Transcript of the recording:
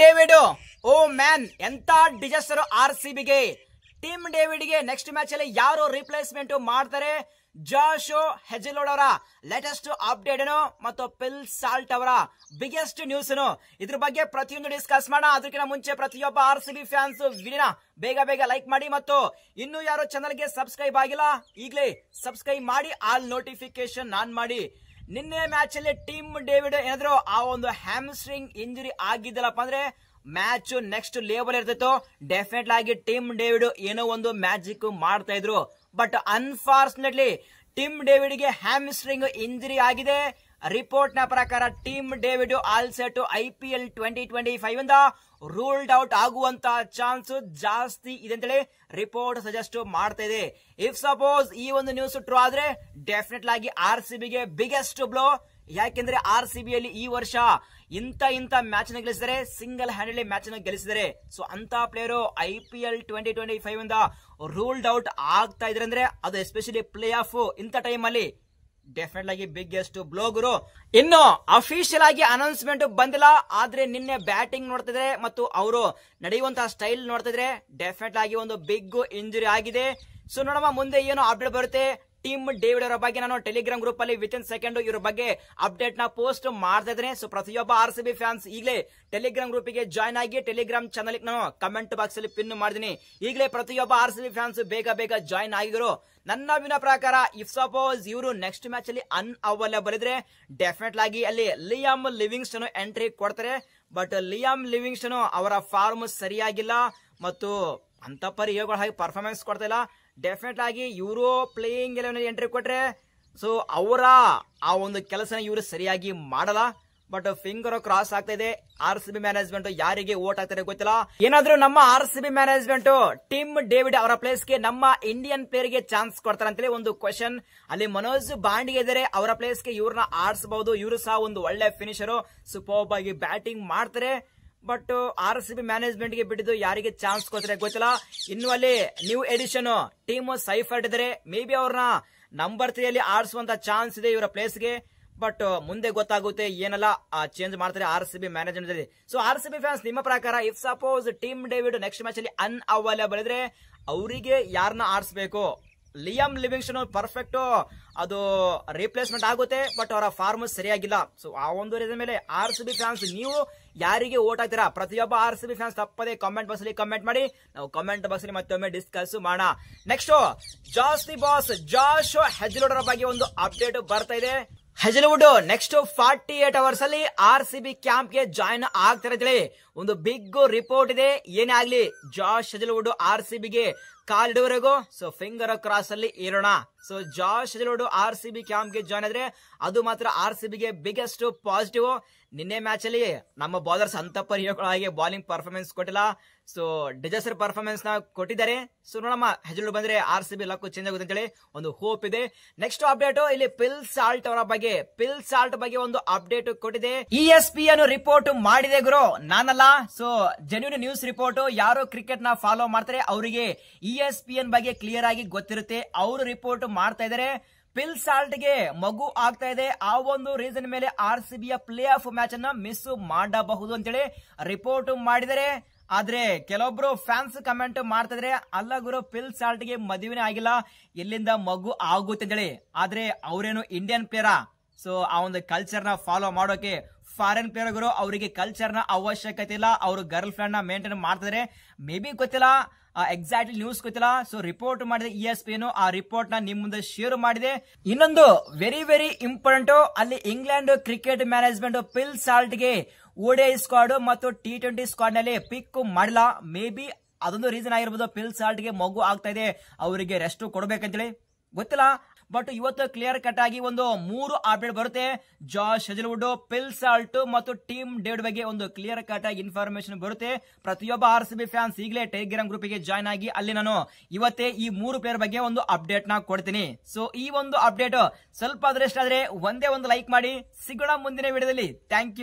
David ಓ man ಎಂತ disaster ಆರ್ಸಿಬಿಗೆ. Team ಡೇವಿಡ್ಗೆ next match ಅಲ್ಲಿ ಯಾರು ರಿಪ್ಲೇಸ್ಮೆಂಟ್ ಮಾಡ್ತಾರೆ? ಜಾಶ್ ಹೆಜಲ್ವುಡ್ ಅವರ ಲೇಟೆಸ್ಟ್ ಅಪ್ಡೇಟ್ ಏನು ಮತ್ತು ಫಿಲ್ ಸಾಲ್ಟ್ ಅವರ ಬಿಗ್ಗೆಸ್ಟ್ ನ್ಯೂಸ್ ಏನು, ಇದ್ರ ಬಗ್ಗೆ ಪ್ರತಿಯೊಂದು ಡಿಸ್ಕಸ್ ಮಾಡೋಣ. ಅದಕ್ಕಿಂತ ಮುಂಚೆ ಪ್ರತಿಯೊಬ್ಬ ಆರ್ಸಿಬಿ ಫ್ಯಾನ್ಸ್ ವಿಡಿಯೋನ ಬೇಗ ಲೈಕ್ ಮಾಡಿ ಮತ್ತು ಇನ್ನೂ ಯಾರು ಚಾನಲ್ಗೆ ಸಬ್ಸ್ಕ್ರೈಬ್ ಆಗಿಲ್ಲ ಈಗಲೇ ಸಬ್ಸ್ಕ್ರೈಬ್ ಮಾಡಿ, ಆಲ್ ನೋಟಿಫಿಕೇಶನ್ ಆನ್ ಮಾಡಿ. ನಿನ್ನೆ ಮ್ಯಾಚ್ ಅಲ್ಲಿ ಟೀಮ್ ಡೇವಿಡ್ ಏನಾದ್ರು ಆ ಒಂದು ಹ್ಯಾಮ್ಸ್ಟ್ರಿಂಗ್ ಇಂಜುರಿ ಆಗಿದ್ದಲ್ಲಪ್ಪ ಅಂದ್ರೆ ಮ್ಯಾಚ್ ನೆಕ್ಸ್ಟ್ ಲೆವೆಲ್ ಇರ್ತಿತ್ತು. ಡೆಫಿನೆಟ್ ಆಗಿ ಟೀಮ್ ಡೇವಿಡ್ ಏನೋ ಒಂದು ಮ್ಯಾಜಿಕ್ ಮಾಡ್ತಾ ಇದ್ರು. ಬಟ್ ಅನ್ಫಾರ್ಚುನೇಟ್ಲಿ ಟೀಮ್ ಡೇವಿಡ್ ಗೆ ಹ್ಯಾಮ್ಸ್ಟ್ರಿಂಗ್ ಇಂಜುರಿ ಆಗಿದೆ. ರಿಪೋರ್ಟ್ ನ ಪ್ರಕಾರ team David all set IPL 2025 ಇಂದ ರೂಲ್ಡ್ ಔಟ್ ಆಗುವಂತ ಚಾನ್ಸ್ ಜಾಸ್ತಿ ಇದೆ ಅಂತೇಳಿ ರಿಪೋರ್ಟ್ ಸಜೆಸ್ಟ್ ಮಾಡ್ತಾ ಇದೆ. ಇಫ್ ಸಪೋಸ್ ಈ ಒಂದು ನ್ಯೂಸ್ ಟ್ರೂ ಆದ್ರೆ ಡೆಫಿನೆಟ್ ಆಗಿ RCBಗೆ ಬಿಗ್ಗೆಸ್ಟ್ ಬ್ಲೋ. ಯಾಕೆಂದ್ರೆ RCB ಅಲ್ಲಿ ಈ ವರ್ಷ ಇಂತ ಮ್ಯಾಚ್ ನ ಗೆಲ್ಲಿಸಿದರೆ, ಸಿಂಗಲ್ ಹ್ಯಾಂಡೆಡ್ಲಿ ಮ್ಯಾಚ್ ನ ಗೆಲ್ಲಿಸಿದರೆ. ಸೊ ಅಂತ ಪ್ಲೇಯರ್ IPL 2025 ಇಂದ ರೂಲ್ಡ್ ಔಟ್ ಆಗ್ತಾ ಇದ್ರೆ ಅಂದ್ರೆ ಅದು ಎಸ್ಪೆಷಲಿ ಪ್ಲೇ ಆಫ್ ಇಂಥ ಟೈಮ್ ಅಲ್ಲಿ ಡೆಫಿನೆಟ್ ಆಗಿ ಬಿಗ್ಗೆಸ್ಟ್ ಬ್ಲೋ ಗುರು. ಇನ್ನು ಅಫಿಷಿಯಲ್ ಆಗಿ ಅನೌನ್ಸ್ಮೆಂಟ್ ಬಂದಿಲ್ಲ, ಆದ್ರೆ ನಿನ್ನೆ ಬ್ಯಾಟಿಂಗ್ ನೋಡ್ತಿದ್ರೆ ಮತ್ತು ಅವರು ನಡೆಯುವಂತಹ ಸ್ಟೈಲ್ ನೋಡ್ತಿದ್ರೆ ಡೆಫಿನೆಟ್ ಆಗಿ ಒಂದು ಬಿಗ್ ಇಂಜುರಿ ಆಗಿದೆ. ಸೊ ನೋಡಮ್ಮ ಮುಂದೆ ಏನು ಅಪ್ಡೇಟ್ ಬರುತ್ತೆ. ಟೀಮ್ ಡೇವಿಡ್ ಅವರ ಬಗ್ಗೆ ನಾನು ಟೆಲಿಗ್ರಾಮ್ ಗ್ರೂಪ್ ಅಲ್ಲಿ ವಿತಿನ್ ಸೆಕೆಂಡ್ ಇವ್ರ ಬಗ್ಗೆ ಅಪ್ಡೇಟ್ ನ ಪೋಸ್ಟ್ ಮಾಡ್ತಾ ಇದ್ದೇನೆ. ಸೊ ಪ್ರತಿಯೊಬ್ಬ RCB ಫ್ಯಾನ್ಸ್ ಈಗಲೇ ಟೆಲಿಗ್ರಾಮ್ ಗ್ರೂಪ್ ಗೆ ಜಾಯ್ನ್ ಆಗಿ ಟೆಲಿಗ್ರಾಮ್ ಚಾನಲ್ ನಾನು ಕಮೆಂಟ್ ಬಾಕ್ಸ್ ಅಲ್ಲಿ ಪಿನ್ ಮಾಡಿದೀನಿ. ಈಗಲೇ ಪ್ರತಿಯೊಬ್ಬ RCB ಫ್ಯಾನ್ಸ್ ಬೇಗ ಜಾಯ್ನ್ ಆಗಿದ್ರು. ನನ್ನ ವಿನ ಪ್ರಕಾರ ಇಫ್ ಸಪೋಸ್ ಇವರು ನೆಕ್ಸ್ಟ್ ಮ್ಯಾಚ್ ಅಲ್ಲಿ ಅನ್ಅವೈಲೇಬಲ್ ಇದ್ರೆ ಡೆಫಿನೆಟ್ ಆಗಿ ಅಲ್ಲಿ ಲಿಯಾಮ್ ಲಿವಿಂಗ್ಸ್ಟನ್ ಎಂಟ್ರಿ ಕೊಡ್ತಾರೆ. ಬಟ್ ಲಿಯಾಮ್ ಲಿವಿಂಗ್ಸ್ಟನ್ ಅವರ ಫಾರ್ಮ್ ಸರಿಯಾಗಿಲ್ಲ ಮತ್ತು ಅಂತ ಪರಿಗಳು ಹಾಗೆ ಪರ್ಫಾರ್ಮೆನ್ಸ್ ಕೊಡ್ತಾ ಇಲ್ಲ. ಡೆಫಿನೆಟ್ ಆಗಿ ಇವರು ಪ್ಲೇಯಿಂಗ್ ಎಲೆವೆನ್ ಎಂಟ್ರಿ ಕೊಟ್ರೆ ಸೊ ಅವರ ಆ ಒಂದು ಕೆಲಸನ ಇವರು ಸರಿಯಾಗಿ ಮಾಡಲ್ಲ. ಬಟ್ ಫಿಂಗರ್ ಕ್ರಾಸ್ ಆಗ್ತಾ ಇದೆ. RCB ಮ್ಯಾನೇಜ್ಮೆಂಟ್ ಯಾರಿಗೆ ಓಟ್ ಆಗ್ತಾರೆ ಗೊತ್ತಿಲ್ಲ. ಏನಾದ್ರೂ ನಮ್ಮ RCB ಮ್ಯಾನೇಜ್ಮೆಂಟ್ ಟೀಮ್ ಡೇವಿಡ್ ಅವರ ಪ್ಲೇಸ್ ಗೆ ನಮ್ಮ ಇಂಡಿಯನ್ ಪ್ಲೇಯರ್ ಗೆ ಚಾನ್ಸ್ ಕೊಡ್ತಾರೆ ಅಂತೇಳಿ ಒಂದು ಕ್ವಶನ್. ಅಲ್ಲಿ ಮನೋಜ್ ಬಾಂಡಿಗೆ ಇದ್ದಾರೆ, ಅವರ ಪ್ಲೇಸ್ ಗೆ ಇವ್ರನ್ನ ಆಡಿಸಬಹುದು. ಇವರು ಸಹ ಒಂದು ಒಳ್ಳೆ ಫಿನಿಷರ್, ಸೂಪರ್ ಆಗಿ ಬ್ಯಾಟಿಂಗ್ ಮಾಡ್ತಾರೆ. ಬಟ್ RCB ಮ್ಯಾನೇಜ್ಮೆಂಟ್ ಗೆ ಬಿಟ್ಟಿದ್ದು ಯಾರಿಗೆ ಚಾನ್ಸ್ ಕೊಡ್ತಾರೆ ಗೊತ್ತಿಲ್ಲ. ಇನ್ನು ಅಲ್ಲಿ ನ್ಯೂ ಎಡಿಷನ್ ಟೀಮ್ ಸೈಫರ್ಡ್ ಇದ್ದಾರೆ, ಮೇ ಬಿ ಅವ್ರನ್ನ ನಂಬರ್ 3 ಅಲ್ಲಿ ಆಡಿಸುವಂತ ಚಾನ್ಸ್ ಇದೆ ಇವರ ಪ್ಲೇಸ್ ಗೆ. ಬಟ್ ಮುಂದೆ ಗೊತ್ತಾಗುತ್ತೆ ಏನೆಲ್ಲ ಚೇಂಜ್ ಮಾಡ್ತಾರೆ RCB management. So RCB fans ನಿಮ್ಮ ಪ್ರಕಾರ if suppose team David next match ಅಲ್ಲಿ ಅನ್ಅವೈಲೇಬಲ್ ಇದ್ರೆ ಅವರಿಗೆ ಯಾರನ್ನ ಆಡಿಸಬೇಕು? ಲಿಯಾಮ್ ಲಿವಿಂಗ್ಸ್ಟನ್ ಪರ್ಫೆಕ್ಟ್ ಅದು ರಿಪ್ಲೇಸ್ಮೆಂಟ್ ಆಗುತ್ತೆ, ಬಟ್ ಅವರ ಫಾರ್ಮ್ ಸರಿಯಾಗಿಲ್ಲ. ಸೊ ಆ ಒಂದು ರೀಸನ್ ಮೇಲೆ RCB ಫ್ಯಾನ್ಸ್ ನೀವು ಯಾರಿಗೆ ಓಟ್ ಹಾಕ್ತೀರಾ? ಪ್ರತಿಯೊಬ್ಬ RCB ಫ್ಯಾನ್ಸ್ ತಪ್ಪದೆ ಕಾಮೆಂಟ್ ಬಾಕ್ಸ್ ಅಲ್ಲಿ ಕಮೆಂಟ್ ಮಾಡಿ, ನಾವು ಕಾಮೆಂಟ್ ಬಾಕ್ಸ್ ಅಲ್ಲಿ ಮತ್ತೊಮ್ಮೆ ಡಿಸ್ಕಸ್ ಮಾಡೋಣ. ನೆಕ್ಸ್ಟ್ ಜಾಶ್ ಹೆಜಲ್ವುಡ್ ಬಗ್ಗೆ ಒಂದು ಅಪ್ಡೇಟ್ ಬರ್ತಾ ಇದೆ. ಹೆಜಲ್ವುಡ್ ನೆಕ್ಸ್ಟ್ 48 ಅವರ್ಸ್ ಅಲ್ಲಿ RCB ಕ್ಯಾಂಪ್ ಗೆ ಜಾಯ್ನ್ ಆಗ್ತಾರೆ ಅಂತೇಳಿ ಒಂದು ಬಿಗ್ ರಿಪೋರ್ಟ್ ಇದೆ. ಏನೇ ಆಗ್ಲಿ ಜಾಶ್ ಹೆಜಲ್ವುಡ್ RCB ಗೆ ಕಾಲಿಡುವರೆಗೂ ಸೊ ಫಿಂಗರ್ ಕ್ರಾಸ್ ಅಲ್ಲಿ ಇರೋಣ. So Josh Hazlewood RCB camp ಗೆ ಜಾಯ್ನ್ ಆದ್ರೆ ಅದು ಮಾತ್ರ RCB ಗೆ ಬಿಗ್ಗೆಸ್ಟ್ ಪಾಸಿಟಿವ್. ನಿನ್ನೆ ಮ್ಯಾಚ್ ಅಲ್ಲಿ ನಮ್ಮ ಬೌಲರ್ಸ್ ಅಂತ ಹಾಗೆ ಬಾಲಿಂಗ್ ಪರ್ಫಾರ್ಮೆನ್ಸ್ ಕೊಟ್ಟಿಲ್ಲ. ಸೊ ಡಿಸಾಸ್ಟರ್ ಪರ್ಫಾರ್ಮೆನ್ಸ್ ನ ಕೊಟ್ಟಿದ್ದಾರೆ. ಸೊ ನೋಡಮ್ಮ ಹೆಜಲ್ವುಡ್ ಬಂದ್ರೆ RCB ಲಕ್ ಚೇಂಜ್ ಆಗುತ್ತೆ ಅಂತೇಳಿ ಒಂದು ಹೋಪ್ ಇದೆ. ನೆಕ್ಸ್ಟ್ ಅಪ್ಡೇಟ್ ಇಲ್ಲಿ ಫಿಲ್ ಸಾಲ್ಟ್ ಅವರ ಬಗ್ಗೆ ಒಂದು ಅಪ್ಡೇಟ್ ಕೊಟ್ಟಿದೆ. ESPN ರಿಪೋರ್ಟ್ ಮಾಡಿದೆ ಗುರು, ನಾನಲ್ಲ. So genuine news report. ಯಾರು ಕ್ರಿಕೆಟ್ ನ ಫಾಲೋ ಮಾಡ್ತಾರೆ ಅವರಿಗೆ ESPN ಬಗ್ಗೆ ಕ್ಲಿಯರ್ ಆಗಿ ಗೊತ್ತಿರುತ್ತೆ. ಅವರು ರಿಪೋರ್ಟ್ ಮಾಡ್ತಾ ಇದಾರೆ ಫಿಲ್ ಸಾಲ್ಟ್ ಗೆ ಮಗು ಆಗ್ತಾ ಇದೆ. ಆ ಒಂದು ರೀಸನ್ ಮೇಲೆ RCB ಯ ಪ್ಲೇ ಆಫ್ ಮ್ಯಾಚ್ ಅನ್ನ ಮಿಸ್ ಮಾಡಬಹುದು ಅಂತೇಳಿ ರಿಪೋರ್ಟ್ ಮಾಡಿದರೆ. ಆದ್ರೆ ಕೆಲವೊಬ್ರು ಫ್ಯಾನ್ಸ್ ಕಮೆಂಟ್ ಮಾಡ್ತಾ ಇದ್ರೆ, ಅಲ್ಲ ಗುರು ಫಿಲ್ ಸಾಲ್ಟ್ ಗೆ ಮದುವೆನೇ ಆಗಿಲ್ಲ, ಎಲ್ಲಿಂದ ಮಗು ಆಗುತ್ತೆ ಅಂತೇಳಿ. ಆದ್ರೆ ಅವರೇನು ಇಂಡಿಯನ್ ಪ್ಲೇಯರಾ? ಸೊ ಆ ಒಂದು ಕಲ್ಚರ್ ನ ಫಾಲೋ ಮಾಡೋಕೆ ಫಾರಿನ್ ಪ್ಲೇಯರ್ ಗುರು, ಅವರಿಗೆ ಕಲ್ಚರ್ ನ ಅವಶ್ಯಕತೆ ಇಲ್ಲ. ಅವರು ಗರ್ಲ್ ಫ್ರೆಂಡ್ ನ ಮೇಂಟೈನ್ ಮಾಡ್ತಿದ್ರೆ, ಮೇ ಬಿ ಗೊತ್ತಿಲ್ಲ, ಎಕ್ಸಾಕ್ಟ್ಲಿ ನ್ಯೂಸ್ ಗೊತ್ತಿಲ್ಲ. ಸೊ ರಿಪೋರ್ಟ್ ಮಾಡಿದೆ ESPN, ಆ ರಿಪೋರ್ಟ್ ನ ನಿಮ್ ಮುಂದೆ ಶೇರ್ ಮಾಡಿದೆ. ಇನ್ನೊಂದು ವೆರಿ ಇಂಪಾರ್ಟೆಂಟ್, ಅಲ್ಲಿ England cricket management Phil Salt ಗೆ ODI ಸ್ಕ್ವಾಡ್ ಮತ್ತು T20 ಸ್ಕ್ವಾಡ್ ನಲ್ಲಿ ಪಿಕ್ ಮಾಡಿಲ್ಲ. ಮೇ ಬಿ ಅದೊಂದು ರೀಸನ್ ಆಗಿರ್ಬೋದು. ಫಿಲ್ ಸಾಲ್ಟ್ ಗೆ ಮಗು ಆಗ್ತಾ ಇದೆ, ಅವರಿಗೆ ರೆಸ್ಟ್ ಕೊಡ್ಬೇಕಂತೇಳಿ ಗೊತ್ತಿಲ್ಲ. ಬಟ್ ಇವತ್ತು ಕ್ಲಿಯರ್ ಕಟ್ ಆಗಿ ಒಂದು 3 ಅಪ್ಡೇಟ್ ಬರುತ್ತೆ. ಜಾಶ್ ಹೆಜಲ್ವುಡ್, ಫಿಲ್ ಸಾಲ್ಟ್ ಮತ್ತು ಟೀಮ್ ಡೇವಿಡ್ ಬಗ್ಗೆ ಒಂದು ಕ್ಲಿಯರ್ ಕಟ್ ಆಗಿ ಇನ್ಫಾರ್ಮೇಶನ್ ಬರುತ್ತೆ. ಪ್ರತಿಯೊಬ್ಬ RCB ಫ್ಯಾನ್ಸ್ ಈಗಲೇ ಟೆಲಿಗ್ರಾಮ್ ಗ್ರೂಪ್ ಗೆ ಜಾಯ್ನ್ ಆಗಿ, ಅಲ್ಲಿ ನಾನು ಇವತ್ತೇ ಈ 3 ಪ್ಲೇಯರ್ ಬಗ್ಗೆ ಒಂದು ಅಪ್ಡೇಟ್ ನ ಕೊಡ್ತೀನಿ. ಸೊ ಈ ಒಂದು ಅಪ್ಡೇಟ್ ಸ್ವಲ್ಪ ಅದೃಷ್ಟ ಆದ್ರೆ ಒಂದೇ ಒಂದು ಲೈಕ್ ಮಾಡಿ. ಸಿಗೋಣ ಮುಂದಿನ ವಿಡಿಯೋದಲ್ಲಿ. Thank you.